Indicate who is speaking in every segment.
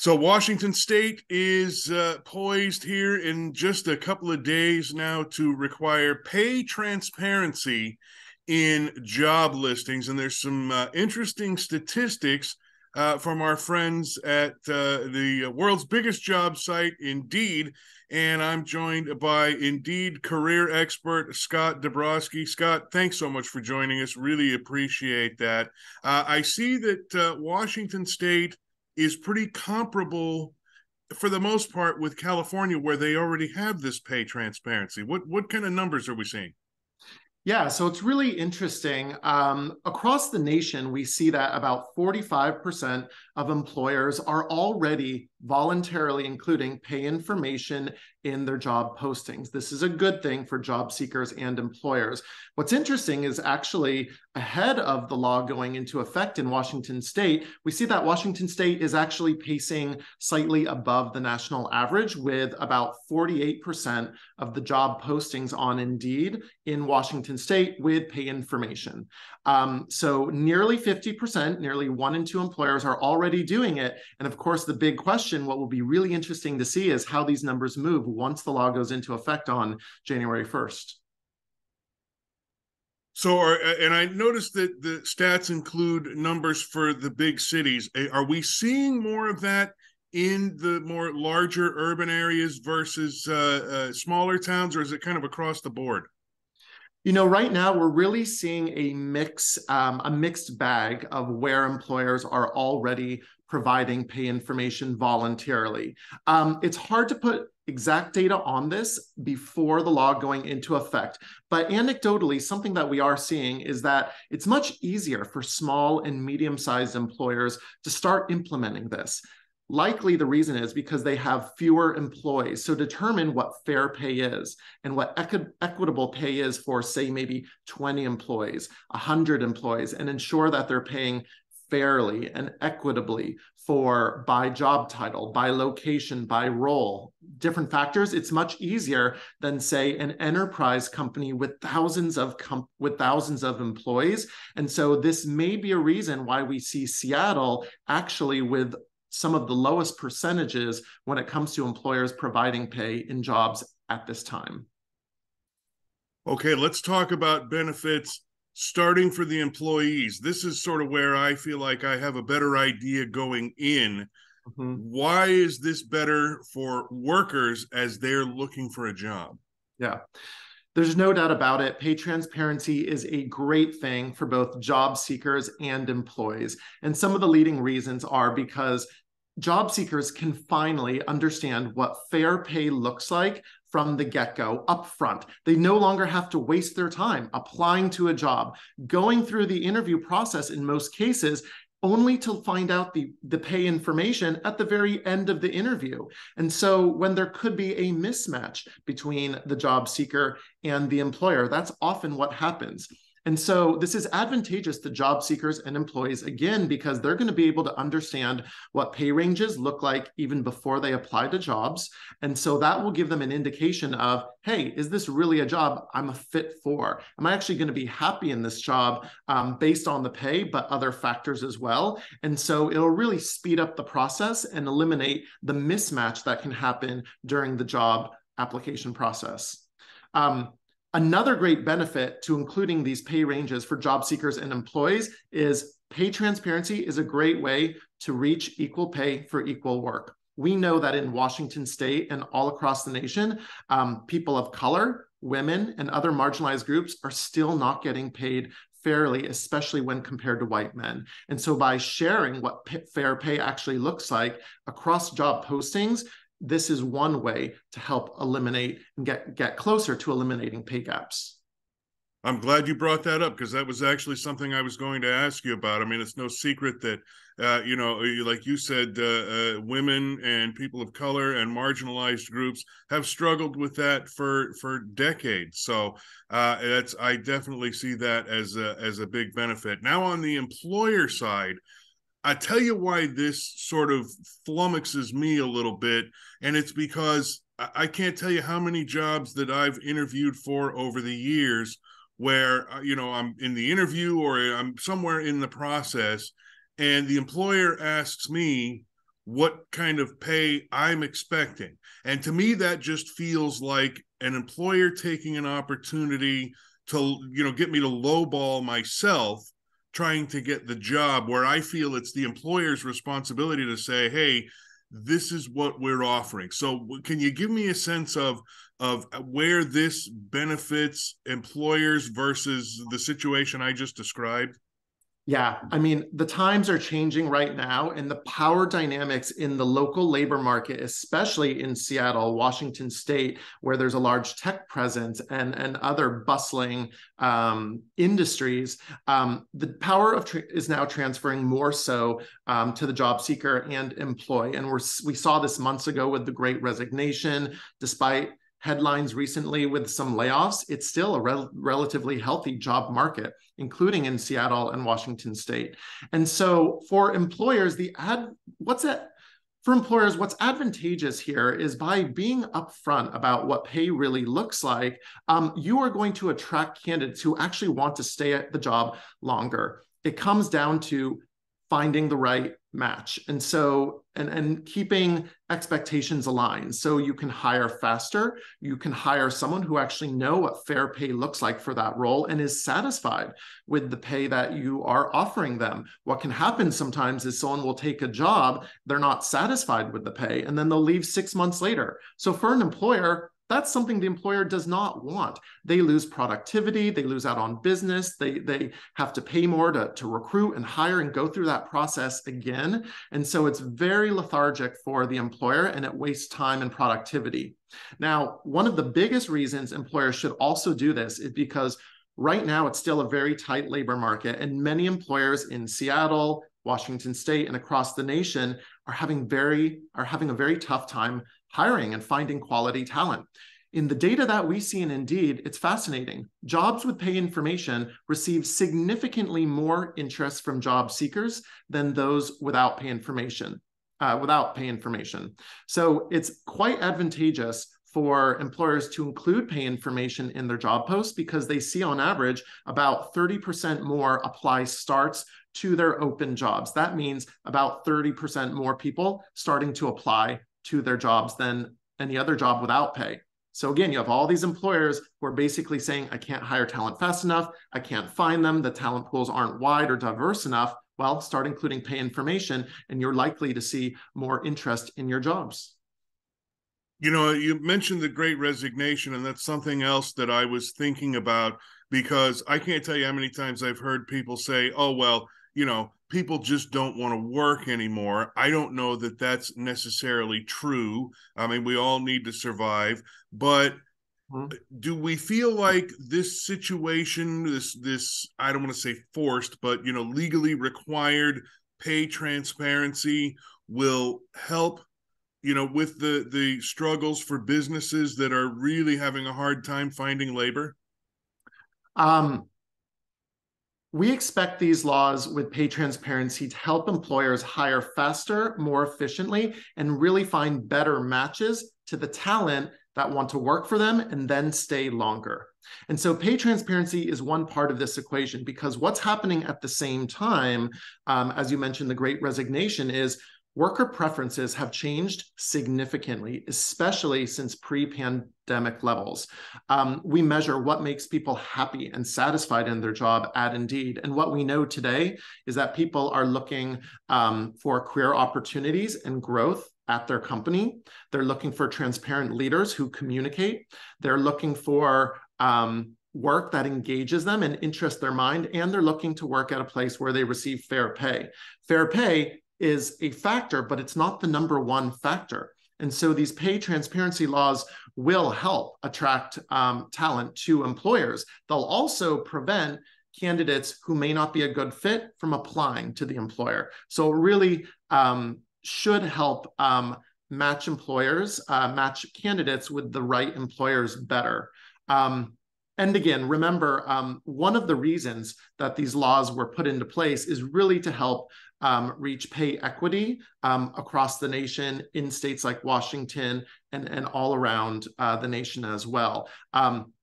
Speaker 1: So Washington State is poised here in just a couple of days now to require pay transparency in job listings. And there's some interesting statistics from our friends at the world's biggest job site, Indeed. And I'm joined by Indeed career expert Scott Dabrowski. Scott, thanks so much for joining us. Really appreciate that. I see that Washington State is pretty comparable for the most part with California, where they already have this pay transparency. What kind of numbers are we seeing?
Speaker 2: Yeah, so it's really interesting. Across the nation, we see that about 45% of employers are already voluntarily including pay information in their job postings. This is a good thing for job seekers and employers. What's interesting is actually ahead of the law going into effect in Washington State, we see that Washington State is actually pacing slightly above the national average, with about 48% of the job postings on Indeed in Washington State with pay information. So nearly 50%, nearly 1 in 2 employers are already doing it. And of course, the big question, what will be really interesting to see, is how these numbers move once the law goes into effect on January 1st.
Speaker 1: So, and I noticed that the stats include numbers for the big cities. Are we seeing more of that in the more larger urban areas versus smaller towns, or is it kind of across the board?
Speaker 2: You know, right now we're really seeing a mixed bag of where employers are already providing pay information voluntarily. It's hard to put exact data on this before the law going into effect, but anecdotally, something that we are seeing is that it's much easier for small and medium-sized employers to start implementing this. Likely the reason is because they have fewer employees. So determine what fair pay is and what equitable pay is for, say, maybe 20 employees, 100 employees, and ensure that they're paying fairly and equitably for by job title, by location, by role, different factors. It's much easier than, say, an enterprise company with thousands of employees. And so this may be a reason why we see Seattle actually with some of the lowest percentages when it comes to employers providing pay in jobs at this time.
Speaker 1: Okay, let's talk about benefits starting for the employees. This is sort of where I feel like I have a better idea going in. Mm-hmm. Why is this better for workers as they're looking for a job?
Speaker 2: Yeah. There's no doubt about it. Pay transparency is a great thing for both job seekers and employees. And some of the leading reasons are because job seekers can finally understand what fair pay looks like from the get-go, upfront. They no longer have to waste their time applying to a job, going through the interview process in most cases, only to find out the pay information at the very end of the interview. And so when there could be a mismatch between the job seeker and the employer, that's often what happens. And so this is advantageous to job seekers and employees, again, because they're going to be able to understand what pay ranges look like even before they apply to jobs. And so that will give them an indication of, hey, is this really a job I'm a fit for? Am I actually going to be happy in this job based on the pay, but other factors as well? And so it'll really speed up the process and eliminate the mismatch that can happen during the job application process. Another great benefit to including these pay ranges for job seekers and employees is pay transparency is a great way to reach equal pay for equal work. We know that in Washington State and all across the nation, people of color, women, and other marginalized groups are still not getting paid fairly, especially when compared to white men. And so by sharing what fair pay actually looks like across job postings, this is one way to help eliminate and get closer to eliminating pay gaps.
Speaker 1: I'm glad you brought that up, because that was actually something I was going to ask you about. I mean, it's no secret that, like you said, women and people of color and marginalized groups have struggled with that for decades. So I definitely see that as a big benefit. Now, on the employer side, I tell you why this sort of flummoxes me a little bit, and it's because I can't tell you how many jobs that I've interviewed for over the years where, I'm in the interview or I'm somewhere in the process, and the employer asks me, what kind of pay I'm expecting. And to me, that just feels like an employer taking an opportunity to, get me to lowball myself trying to get the job, where I feel it's the employer's responsibility to say, hey, this is what we're offering. So can you give me a sense of where this benefits employers versus the situation I just described?
Speaker 2: Yeah, I mean, the times are changing right now, and the power dynamics in the local labor market, especially in Seattle, Washington State, where there's a large tech presence and other bustling industries, the power is now transferring more so to the job seeker and employee. And we saw this months ago with the Great Resignation. Despite headlines recently with some layoffs, it's still a relatively healthy job market, including in Seattle and Washington State. And so for employers, what's advantageous here is by being upfront about what pay really looks like, you are going to attract candidates who actually want to stay at the job longer. It comes down to finding the right match. And so, and keeping expectations aligned. So you can hire faster, you can hire someone who actually know what fair pay looks like for that role and is satisfied with the pay that you are offering them. What can happen sometimes is someone will take a job, they're not satisfied with the pay, and then they'll leave 6 months later. So for an employer, that's something the employer does not want. They lose productivity, they lose out on business, they have to pay more to recruit and hire and go through that process again. And so it's very lethargic for the employer, and it wastes time and productivity. Now, one of the biggest reasons employers should also do this is because right now it's still a very tight labor market, and many employers in Seattle, Washington State, and across the nation are having a very tough time hiring and finding quality talent. In the data that we see in Indeed, it's fascinating. Jobs with pay information receive significantly more interest from job seekers than those without pay information. So it's quite advantageous for employers to include pay information in their job posts, because they see on average about 30% more apply starts to their open jobs. That means about 30% more people starting to apply to their jobs than any other job without pay. So again, you have all these employers who are basically saying, I can't hire talent fast enough, I can't find them, the talent pools aren't wide or diverse enough. Well, start including pay information, and you're likely to see more interest in your jobs.
Speaker 1: You mentioned the Great Resignation, and that's something else that I was thinking about, because I can't tell you how many times I've heard people say, oh, well, people just don't want to work anymore. I don't know that that's necessarily true. I mean, we all need to survive, but do we feel like this situation, this I don't want to say forced, but legally required pay transparency will help with the struggles for businesses that are really having a hard time finding labor?
Speaker 2: We expect these laws with pay transparency to help employers hire faster, more efficiently, and really find better matches to the talent that want to work for them and then stay longer. And so pay transparency is one part of this equation, because what's happening at the same time, as you mentioned, the Great Resignation, is worker preferences have changed significantly, especially since pre-pandemic levels. We measure what makes people happy and satisfied in their job at Indeed. And what we know today is that people are looking for career opportunities and growth at their company. They're looking for transparent leaders who communicate. They're looking for work that engages them and interests their mind. And they're looking to work at a place where they receive fair pay. Fair pay is a factor, but it's not the number one factor. And so these pay transparency laws will help attract talent to employers. They'll also prevent candidates who may not be a good fit from applying to the employer. So it really should help match candidates with the right employers better. And again, remember, one of the reasons that these laws were put into place is really to help reach pay equity across the nation, in states like Washington and all around the nation as well.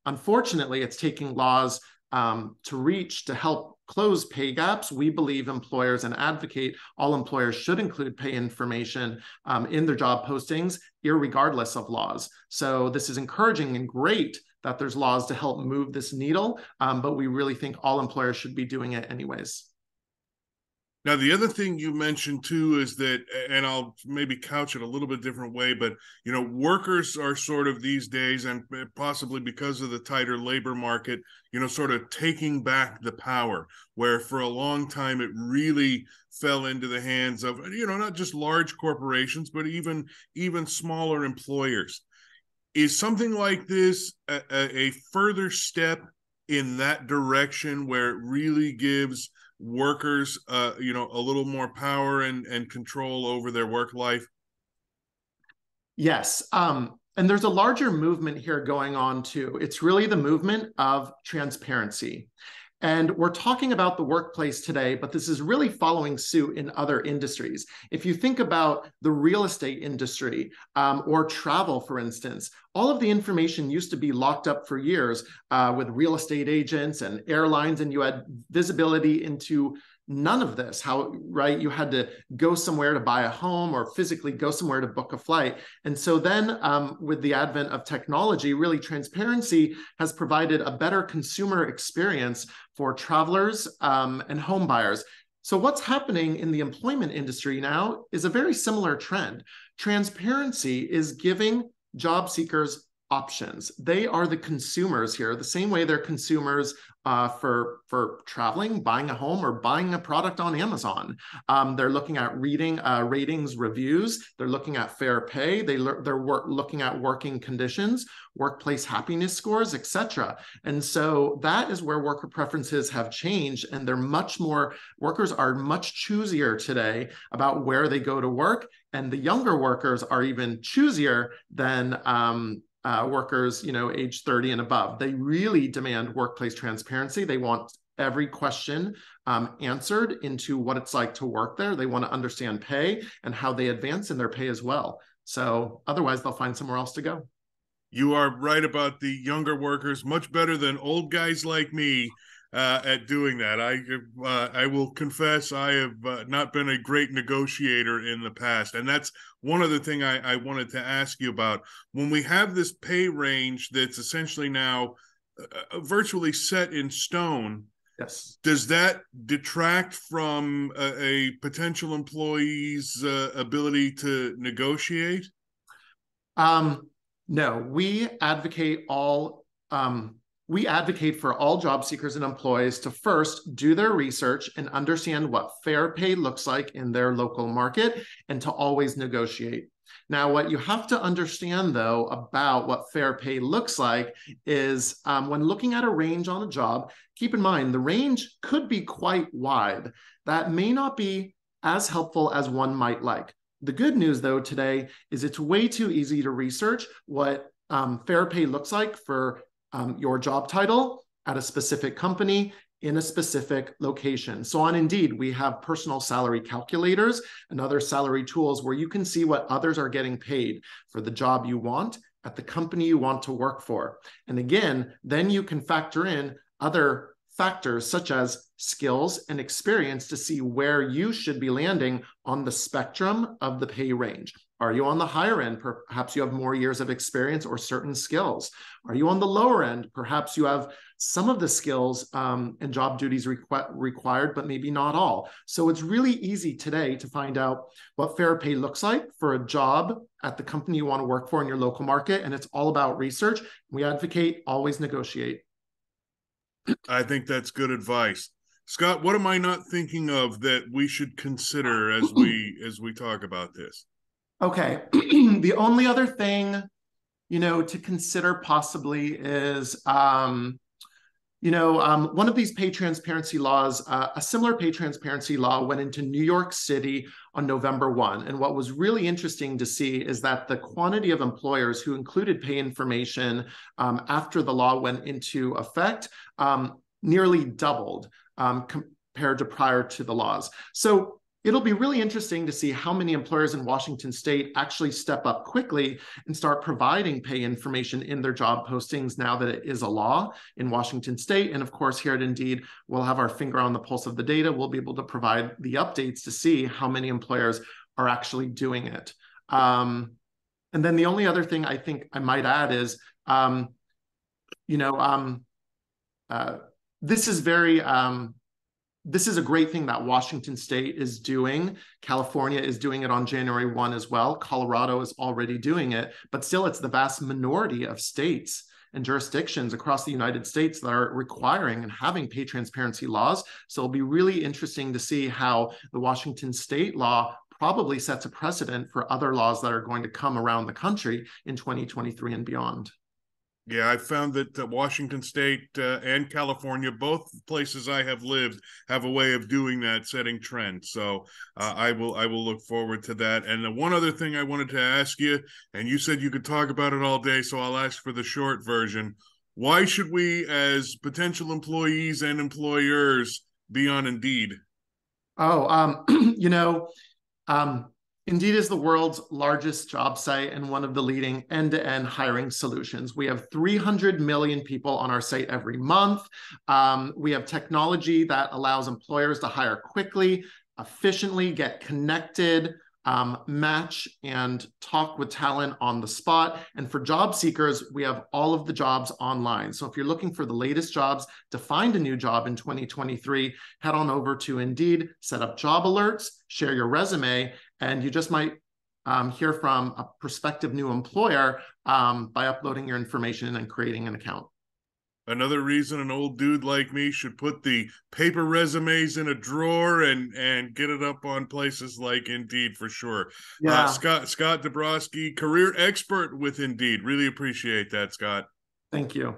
Speaker 2: Unfortunately, it's taking laws to help close pay gaps. We believe employers and advocate all employers should include pay information in their job postings, irregardless of laws. So this is encouraging and great that there's laws to help move this needle, but we really think all employers should be doing it anyways.
Speaker 1: Now, the other thing you mentioned too is that, and I'll maybe couch it a little bit different way, but workers are sort of these days, and possibly because of the tighter labor market, sort of taking back the power, where for a long time it really fell into the hands of, not just large corporations, but even smaller employers. Is something like this a further step in that direction, where it really gives workers a little more power and control over their work life?
Speaker 2: Yes. And there's a larger movement here going on too. It's really the movement of transparency. And we're talking about the workplace today, but this is really following suit in other industries. If you think about the real estate industry or travel, for instance, all of the information used to be locked up for years with real estate agents and airlines, and you had visibility into none of this, right? You had to go somewhere to buy a home or physically go somewhere to book a flight. And so then with the advent of technology, really transparency has provided a better consumer experience for travelers and home buyers. So what's happening in the employment industry now is a very similar trend. Transparency is giving job seekers options. They are the consumers here, the same way they're consumers for traveling, buying a home, or buying a product on Amazon. They're looking at reading ratings, reviews. They're looking at fair pay. They're looking at working conditions, workplace happiness scores, etc. And so that is where worker preferences have changed, and workers are much choosier today about where they go to work, and the younger workers are even choosier than workers, age 30 and above. They really demand workplace transparency. They want every question answered into what it's like to work there. They want to understand pay and how they advance in their pay as well. So otherwise, they'll find somewhere else to go.
Speaker 1: You are right about the younger workers, much better than old guys like me at doing that. I will confess I have not been a great negotiator in the past. And that's one other thing I wanted to ask you about. When we have this pay range that's essentially now virtually set in stone,
Speaker 2: yes,
Speaker 1: does that detract from a potential employee's ability to negotiate?
Speaker 2: No, we advocate for all job seekers and employees to first do their research and understand what fair pay looks like in their local market, and to always negotiate. Now, what you have to understand, though, about what fair pay looks like is when looking at a range on a job, keep in mind the range could be quite wide. That may not be as helpful as one might like. The good news, though, today is it's way too easy to research what fair pay looks like for your job title at a specific company in a specific location. So on Indeed, we have personal salary calculators and other salary tools where you can see what others are getting paid for the job you want at the company you want to work for. And again, then you can factor in other factors such as skills and experience to see where you should be landing on the spectrum of the pay range. Are you on the higher end? Perhaps you have more years of experience or certain skills. Are you on the lower end? Perhaps you have some of the skills and job duties required, but maybe not all. So it's really easy today to find out what fair pay looks like for a job at the company you want to work for in your local market. And it's all about research. We advocate always negotiate.
Speaker 1: I think that's good advice. Scott, what am I not thinking of that we should consider as we talk about this?
Speaker 2: Okay. The only other thing, to consider possibly is, one of these pay transparency laws, a similar pay transparency law went into New York City on November 1. And what was really interesting to see is that the quantity of employers who included pay information after the law went into effect nearly doubled compared to prior to the laws. So it'll be really interesting to see how many employers in Washington state actually step up quickly and start providing pay information in their job postings now that it is a law in Washington state. And of course, here at Indeed, we'll have our finger on the pulse of the data. We'll be able to provide the updates to see how many employers are actually doing it. And then the only other thing I think I might add is, this is very, this is a great thing that Washington state is doing. California is doing it on January 1 as well. Colorado is already doing it, but still it's the vast minority of states and jurisdictions across the United States that are requiring and having pay transparency laws. So it'll be really interesting to see how the Washington state law probably sets a precedent for other laws that are going to come around the country in 2023 and beyond.
Speaker 1: Yeah, I found that Washington State and California, both places I have lived, have a way of doing that, setting trends. So I will look forward to that. And the one other thing I wanted to ask you, and you said you could talk about it all day, so I'll ask for the short version. Why should we, as potential employees and employers, be on Indeed?
Speaker 2: Indeed is the world's largest job site and one of the leading end-to-end hiring solutions. We have 300 million people on our site every month. We have technology that allows employers to hire quickly, efficiently, get connected, match and talk with talent on the spot. And for job seekers, we have all of the jobs online. So if you're looking for the latest jobs to find a new job in 2023, head on over to Indeed, set up job alerts, share your resume, and you just might hear from a prospective new employer by uploading your information and creating an account.
Speaker 1: Another reason an old dude like me should put the paper resumes in a drawer and get it up on places like Indeed for sure.
Speaker 2: Yeah.
Speaker 1: Scott Dabrowski, career expert with Indeed. Really appreciate that, Scott.
Speaker 2: Thank you.